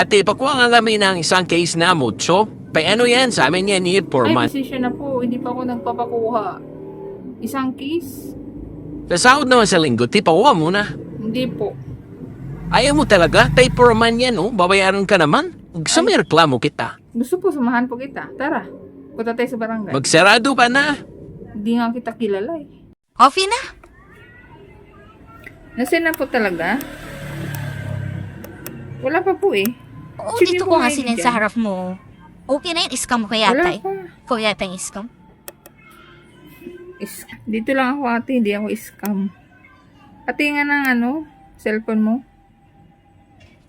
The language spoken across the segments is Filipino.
Ate, pakuha nga kami ng isang case na mucho. Ano yan? Sa amin yan, need for Ay, month. pasensya na po. Hindi pa ako nagpapakuha. Isang case? Sasahod naman sa linggo, pakuha muna. Hindi po. Ayaw mo talaga? Pay for a man yan, oh. Babayaran ka naman. Sa may reklamo kita. Gusto po, samahan po kita. Tara. Punta tayo sa barangay. Magsarado pa na. Hindi nga kita kilala eh. Coffee na? Nasaan na po talaga? Wala pa po eh. Oo, Sige dito po, ko nga ID sinin dyan. sa harap mo. Okay na yun, scam ko yata Wala eh. pa. Ikaw yata yung scam. Dito lang ako ate, hindi ako scam. Ate nga ng cellphone mo.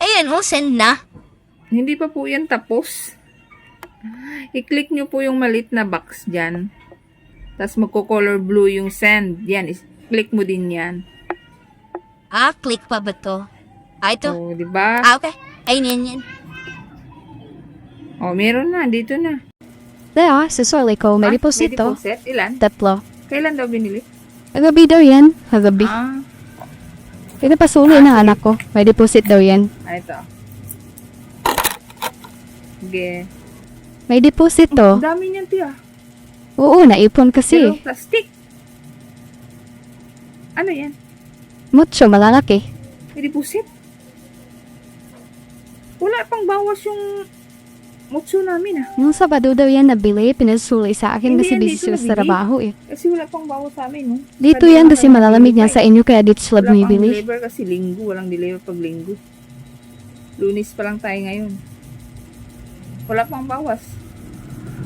Ayan, send na. Hindi pa po yan tapos. I-click nyo po yung malit na box dyan. Tapos magko-color blue yung send. Yan, click mo din yan. Click pa ba to? Ito. O, di ba? Okay. Ayun yan. O, meron na. Dito na. Dea, susuli ko, may May deposito. deposit? Ilan? Tatlo. Kailan daw binili? Kagabi daw yan. Kagabi. Pinapasuli ng anak ko. May deposit daw yan. Ito. Sige. May deposit to. Ang dami niyan, tiya. Oo, naipon Pero kasi. plastic. Ano yan? Mucho, malalaki. May deposit? Wala pang bawas yung mutsu namin Nung Sabado daw yan nabili, pinasuli sa akin Hindi kasi yan busy dito sila sa nabili. trabaho eh. Kasi wala pang bawas sa amin, no? Dito yan kasi malalamig yan sa inyo kaya dito sila Wala pang bumibili. deliver kasi linggo. Walang deliver pag linggo. Lunis pa lang tayo ngayon. Wala pang bawas.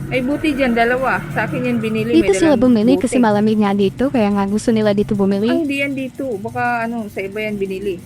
Ay, buti dyan, dalawa. Sa akin yan binili. Dito may sila dalang bumili buti. kasi malamig nga dito kaya nga gusto nila dito Ay, bumili. hindi yan dito. Baka sa iba yan binili.